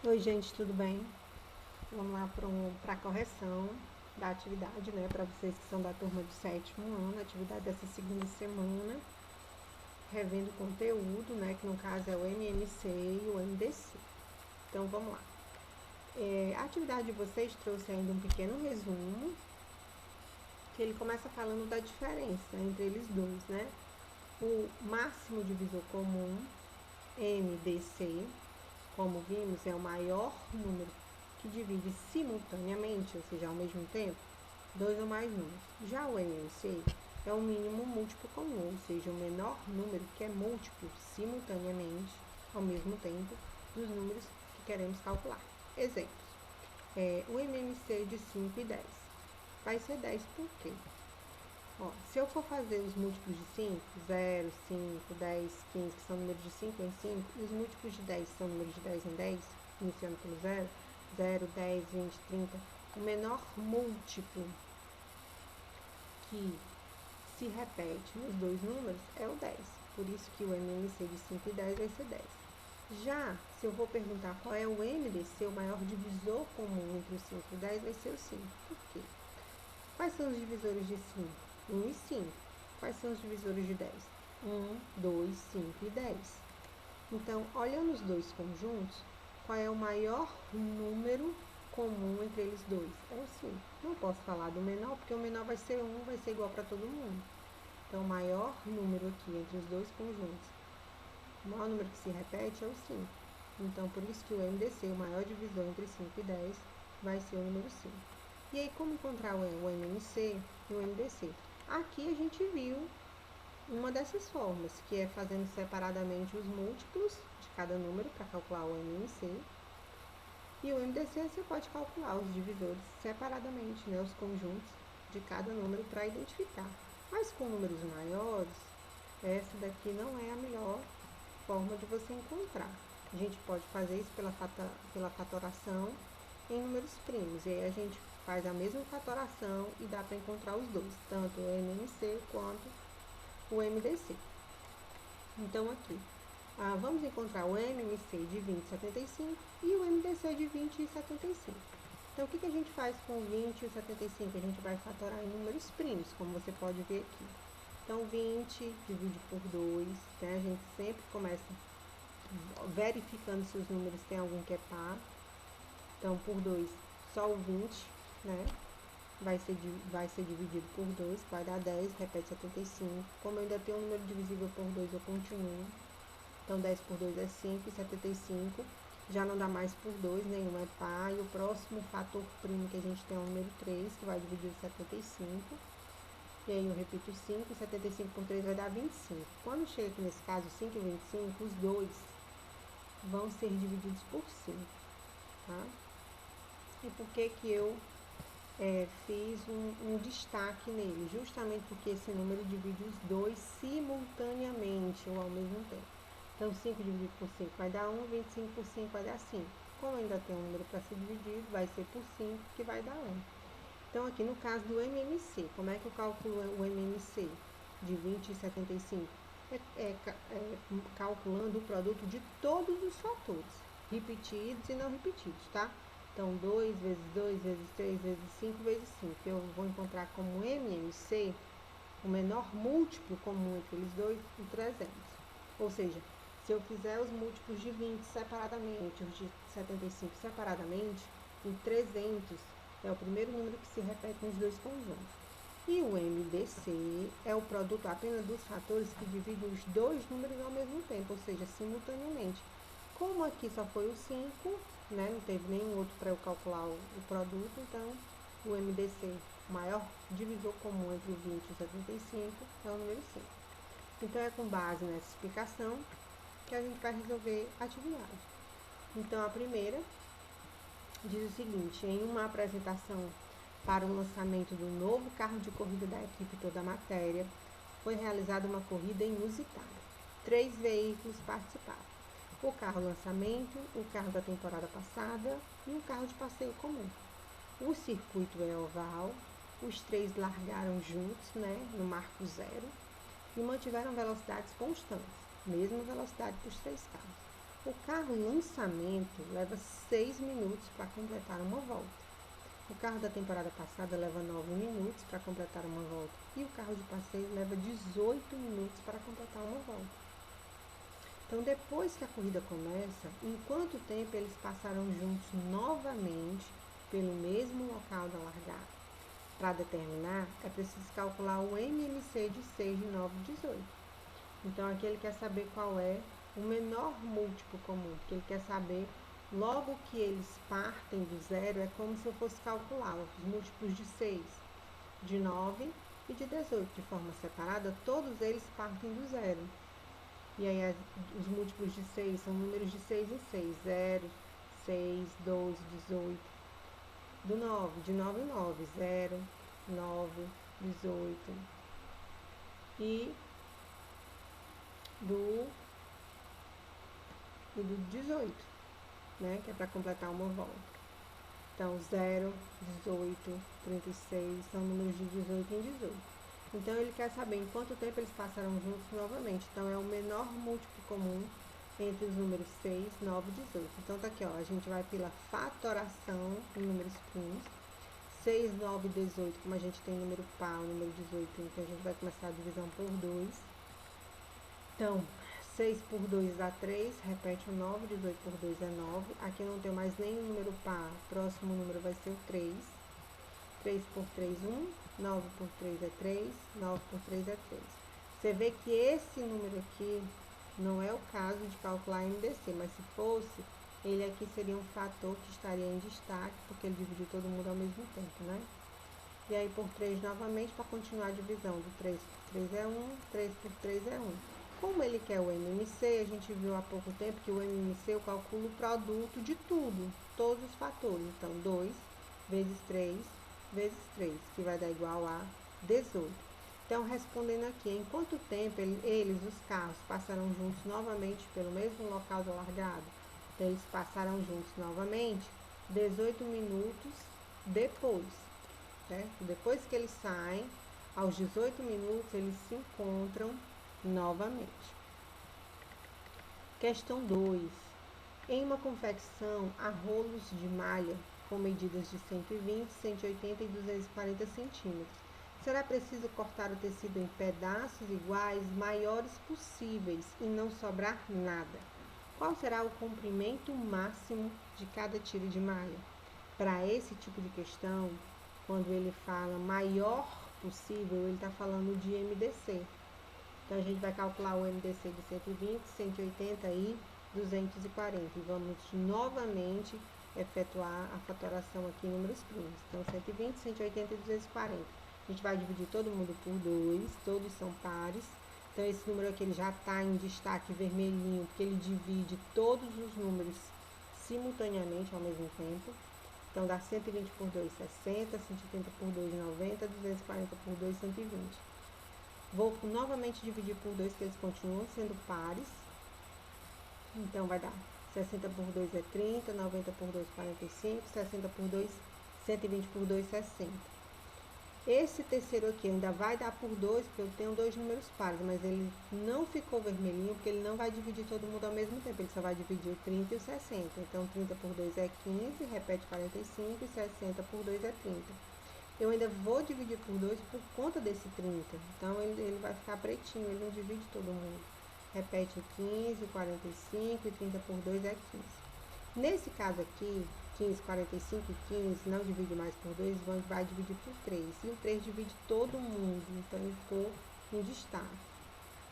Oi, gente, tudo bem? Vamos lá para a correção da atividade, né? Para vocês que são da turma do sétimo ano, atividade dessa segunda semana, revendo o conteúdo, né? Que no caso é o MMC e o MDC. Então, vamos lá. A atividade de vocês trouxe ainda um pequeno resumo, que ele começa falando da diferença entre eles dois, né? O máximo divisor comum, MDC, como vimos, é o maior número que divide simultaneamente, ou seja, ao mesmo tempo, dois ou mais números. Já o MMC é o mínimo múltiplo comum, ou seja, o menor número que é múltiplo simultaneamente, ao mesmo tempo, dos números que queremos calcular. Exemplos. O MMC de 5 e 10. Vai ser 10 por quê? Se eu for fazer os múltiplos de 5, 0, 5, 10, 15, que são números de 5 em 5, e os múltiplos de 10 são números de 10 em 10, iniciando pelo 0, 0, 10, 20, 30, o menor múltiplo que se repete nos dois números é o 10. Por isso que o MMC de 5 e 10 vai ser 10. Já, se eu vou perguntar qual é o MDC, o maior divisor comum entre o 5 e o 10, vai ser o 5. Por quê? Quais são os divisores de 5? 1 e 5. Quais são os divisores de 10? 1, 2, 5 e 10. Então, olhando os dois conjuntos, qual é o maior número comum entre eles dois? É o 5. Não posso falar do menor, porque o menor vai ser 1, vai ser igual para todo mundo. Então, o maior número aqui entre os dois conjuntos, o maior número que se repete é o 5. Então, por isso que o MDC, o maior divisor entre 5 e 10, vai ser o número 5. E aí, como encontrar o MMC e o MDC? Aqui a gente viu uma dessas formas, que é fazendo separadamente os múltiplos de cada número para calcular o MMC. E o MDC você pode calcular os divisores separadamente, né, os conjuntos de cada número para identificar. Mas com números maiores, essa daqui não é a melhor forma de você encontrar. A gente pode fazer isso pela fatoração em números primos. E aí a gente faz a mesma fatoração e dá para encontrar os dois, tanto o MMC quanto o MDC. Então, aqui, vamos encontrar o MMC de 20,75 e o MDC de 20,75. Então, o que a gente faz com o 20 e o 75? A gente vai fatorar em números primos, como você pode ver aqui. Então, 20 divide por 2, né? A gente sempre começa verificando se os números têm algum que é par. Então, por 2, só o 20, né? Vai ser dividido por 2, vai dar 10, repete 75. Como eu ainda tenho um número divisível por 2, eu continuo. Então, 10 por 2 é 5 e 75. Já não dá mais por 2, nenhum é par. E o próximo fator primo que a gente tem é o número 3, que vai dividir o 75. E aí eu repito 5, e 75 por 3 vai dar 25. Quando chega aqui nesse caso, 5 e 25, os dois vão ser divididos por 5, tá? E por que eu fiz um destaque nele? Justamente porque esse número divide os dois simultaneamente ou ao mesmo tempo. Então, 5 dividido por 5 vai dar 1, 25 por 5 vai dar 5. Como ainda tem um número para ser dividido, vai ser por 5, que vai dar 1. Então, aqui no caso do MMC, como é que eu calculo o MMC de 20 e 75? Calculando o produto de todos os fatores, repetidos e não repetidos, tá? Então, 2 vezes 2 vezes 3 vezes 5 vezes 5. Eu vou encontrar como MMC o menor múltiplo comum entre eles dois, o 300. Ou seja, se eu fizer os múltiplos de 20 separadamente, os de 75 separadamente, o 300 é o primeiro número que se repete nos dois conjuntos. E o MDC é o produto apenas dos fatores que dividem os dois números ao mesmo tempo, ou seja, simultaneamente. Como aqui só foi o 5, né, não teve nenhum outro para eu calcular o produto, então o MDC, o maior divisor comum entre o 20 e o 75, é o número 5. Então, é com base nessa explicação que a gente vai resolver a atividade. Então, a primeira diz o seguinte: em uma apresentação para o lançamento do novo carro de corrida da equipe Toda a Matéria, foi realizada uma corrida inusitada. 3 veículos participaram: o carro lançamento, o carro da temporada passada e o carro de passeio comum. O circuito é oval, os 3 largaram juntos, né, no marco zero, e mantiveram velocidades constantes, mesma velocidade para os 3 carros. O carro lançamento leva 6 minutos para completar uma volta. O carro da temporada passada leva 9 minutos para completar uma volta. E o carro de passeio leva 18 minutos para completar uma volta. Então, depois que a corrida começa, em quanto tempo eles passaram juntos novamente pelo mesmo local da largada? Para determinar, é preciso calcular o MMC de 6, de 9 e 18. Então, aqui ele quer saber qual é o menor múltiplo comum, porque ele quer saber, logo que eles partem do zero, é como se eu fosse calcular os múltiplos de 6, de 9 e de 18. De forma separada, todos eles partem do zero. E aí, os múltiplos de 6 são números de 6 em 6, 0, 6, 12, 18. Do 9, de 9 em 9, 0, 9, 18. E do 18, né? Que é para completar uma volta. Então, 0, 18, 36 são números de 18 em 18. Então, ele quer saber em quanto tempo eles passaram juntos novamente. Então, é o menor múltiplo comum entre os números 6, 9 e 18. Então, tá aqui, ó, a gente vai pela fatoração em números primos. 6, 9 e 18, como a gente tem número par, número 18, então a gente vai começar a divisão por 2. Então, 6 por 2 dá 3, repete o 9, 18 por 2 é 9. Aqui não tem mais nenhum número par, o próximo número vai ser o 3. 3 por 3, 1, 9 por 3 é 3, 9 por 3 é 3. Você vê que esse número aqui não é o caso de calcular MDC, mas se fosse, ele aqui seria um fator que estaria em destaque, porque ele dividiu todo mundo ao mesmo tempo, né? E aí por 3 novamente, para continuar a divisão, do 3 por 3 é 1, 3 por 3 é 1. Como ele quer o MMC, a gente viu há pouco tempo que o MMC eu calculo o produto de tudo, todos os fatores. Então, 2 vezes 3 vezes 3, que vai dar igual a 18. Então, respondendo aqui, em quanto tempo eles, os carros, passaram juntos novamente pelo mesmo local da largada? Então, eles passaram juntos novamente 18 minutos depois, certo? Depois que eles saem, aos 18 minutos, eles se encontram novamente. Questão 2. Em uma confecção, há rolos de malha com medidas de 120, 180 e 240 centímetros. Será preciso cortar o tecido em pedaços iguais, maiores possíveis, e não sobrar nada. Qual será o comprimento máximo de cada tira de malha? Para esse tipo de questão, quando ele fala maior possível, ele está falando de MDC. Então, a gente vai calcular o MDC de 120, 180 e 240. E vamos novamente efetuar a fatoração aqui em números primos. Então, 120, 180 e 240. A gente vai dividir todo mundo por 2, todos são pares. Então, esse número aqui ele já está em destaque vermelhinho, porque ele divide todos os números simultaneamente ao mesmo tempo. Então, dá 120 por 2, 60, 180 por 2, 90, 240 por 2, 120. Vou novamente dividir por 2, que eles continuam sendo pares. Então, vai dar 60 por 2 é 30, 90 por 2, 45, 60 por 2, 120 por 2, 60. Esse terceiro aqui ainda vai dar por 2, porque eu tenho dois números pares, mas ele não ficou vermelhinho, porque ele não vai dividir todo mundo ao mesmo tempo, ele só vai dividir o 30 e o 60. Então, 30 por 2 é 15, repete 45, e 60 por 2 é 30. Eu ainda vou dividir por 2 por conta desse 30. Então, ele vai ficar pretinho, ele não divide todo mundo. Repete 15, 45 e 30 por 2 é 15. Nesse caso aqui, 15, 45 e 15 não divide mais por 2, vai dividir por 3. E o 3 divide todo mundo, então ele ficou em destaque.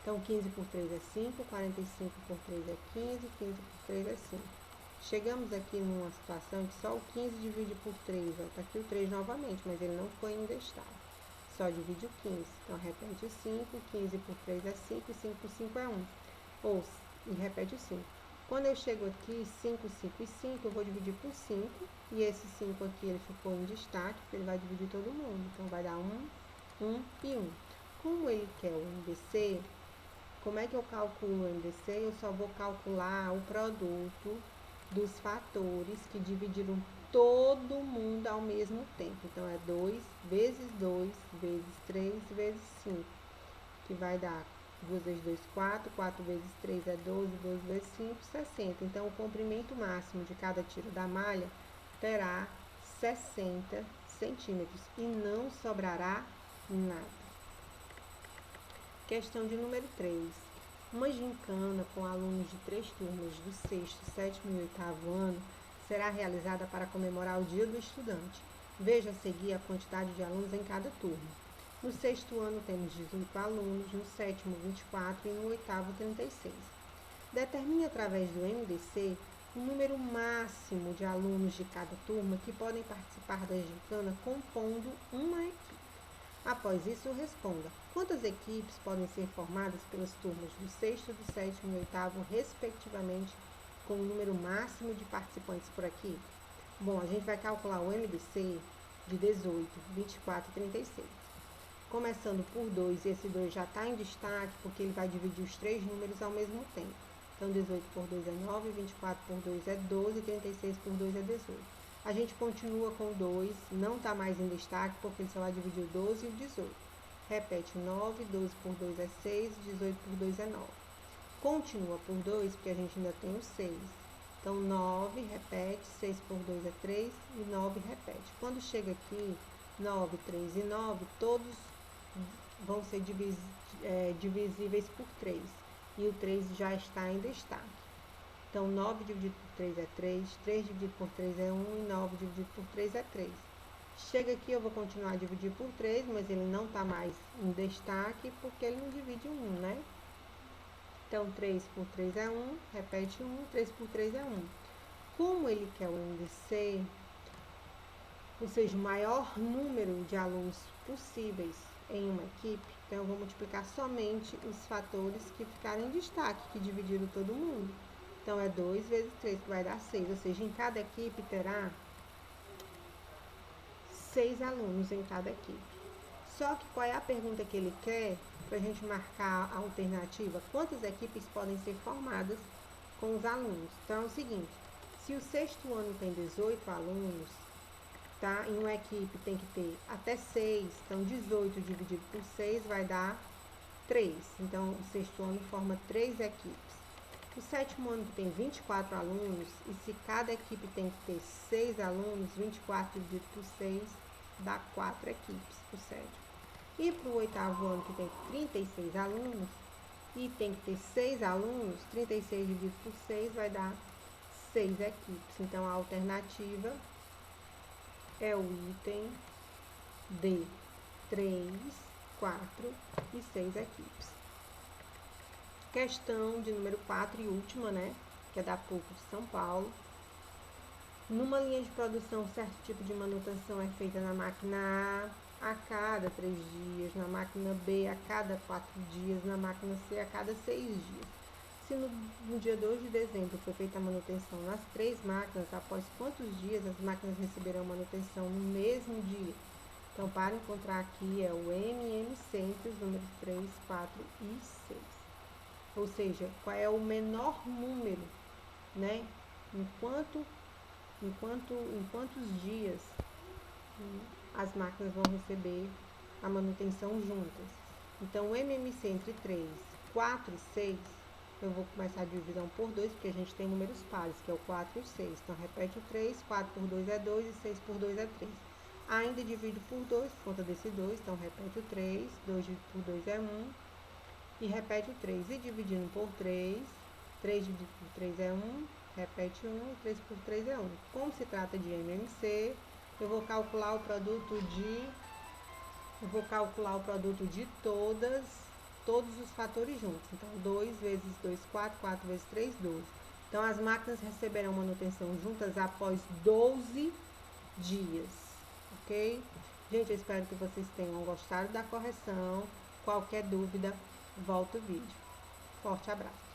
Então, 15 por 3 é 5, 45 por 3 é 15, 15 por 3 é 5. Chegamos aqui numa situação que só o 15 divide por 3, ó, tá aqui o 3 novamente, mas ele não ficou em destaque. Só divide o 15, então repete o 5, 15 por 3 é 5 e 5 por 5 é 1. E repete o 5. Quando eu chego aqui, 5, 5 e 5, eu vou dividir por 5, e esse 5 aqui ele ficou em destaque, porque ele vai dividir todo mundo, então vai dar 1, 1 e 1. Como ele quer o MDC, como é que eu calculo o MDC? Eu só vou calcular o produto dos fatores que dividiram todo mundo ao mesmo tempo. Então, é 2 vezes 2 vezes 3 vezes 5, que vai dar 2 vezes 2, 4. 4 vezes 3 é 12. 12 vezes 5, 60. Então, o comprimento máximo de cada tiro da malha terá 60 centímetros e não sobrará nada. Questão de número 3. Uma gincana com alunos de 3 turmas do 6º, 7º e 8º ano será realizada para comemorar o Dia do Estudante. Veja a seguir a quantidade de alunos em cada turma. No 6º ano temos 18 alunos, no 7º 24 e no 8º 36. Determine através do MDC o número máximo de alunos de cada turma que podem participar da gincana compondo uma equipe. Após isso, responda: quantas equipes podem ser formadas pelas turmas do 6º, do 7º e 8º, respectivamente, com o número máximo de participantes por aqui? Bom, a gente vai calcular o MDC de 18, 24 e 36. Começando por 2, esse 2 já está em destaque porque ele vai dividir os 3 números ao mesmo tempo. Então, 18 por 2 é 9, 24 por 2 é 12, 36 por 2 é 18. A gente continua com o 2, não está mais em destaque porque ele só vai dividir o 12 e o 18. Repete 9, 12 por 2 é 6, 18 por 2 é 9. Continua por 2 porque a gente ainda tem o 6. Então, 9 repete, 6 por 2 é 3 e 9 repete. Quando chega aqui, 9, 3 e 9, todos vão ser divisíveis por 3. E o 3 já está em destaque. Então, 9 dividido por 3 é 3, 3 dividido por 3 é 1 e 9 dividido por 3 é 3. Chega aqui, eu vou continuar a dividir por 3, mas ele não está mais em destaque porque ele não divide 1, né? Então, 3 por 3 é 1, repete 1, 3 por 3 é 1. Como ele quer o MDC, ou seja, o maior número de alunos possíveis em uma equipe, então eu vou multiplicar somente os fatores que ficaram em destaque, que dividiram todo mundo. Então, é 2 vezes 3, que vai dar 6, ou seja, em cada equipe terá 6 alunos em cada equipe. Só que qual é a pergunta que ele quer para a gente marcar a alternativa? Quantas equipes podem ser formadas com os alunos? Então, é o seguinte, se o 6º ano tem 18 alunos, tá? Em uma equipe tem que ter até 6, então 18 dividido por 6 vai dar 3. Então, o 6º ano forma 3 equipes. O 7º ano que tem 24 alunos, e se cada equipe tem que ter 6 alunos, 24 dividido por 6 dá 4 equipes para o 7º. E para o 8º ano que tem 36 alunos, e tem que ter 6 alunos, 36 dividido por 6 vai dar 6 equipes. Então, a alternativa é o item D, 3, 4 e 6 equipes. Questão de número 4 e última, né? Que é da PUC de São Paulo. Numa linha de produção, certo tipo de manutenção é feita na máquina A cada 3 dias, na máquina B a cada 4 dias, na máquina C a cada 6 dias. Se no dia 2 de dezembro foi feita a manutenção nas 3 máquinas, após quantos dias as máquinas receberão manutenção no mesmo dia? Então, para encontrar aqui é o MMC entre os números 3, 4 e 6. Ou seja, qual é o menor número, né? Em quantos dias as máquinas vão receber a manutenção juntas. Então, o MMC entre 3, 4 e 6, eu vou começar a divisão por 2, porque a gente tem números pares, que é o 4 e o 6. Então, repete o 3, 4 por 2 é 2 e 6 por 2 é 3. Ainda divido por 2, por conta desse 2, então repete o 3, 2 dividido por 2 é 1. E repete o 3. E dividindo por 3, 3 dividido por 3 é 1, repete 1, e 3 por 3 é 1. Como se trata de MMC, eu vou calcular o produto de todos os fatores juntos. Então, 2 vezes 2, 4, 4 vezes 3, 12. Então, as máquinas receberão manutenção juntas após 12 dias, ok? Gente, eu espero que vocês tenham gostado da correção. Qualquer dúvida, volta o vídeo. Forte abraço.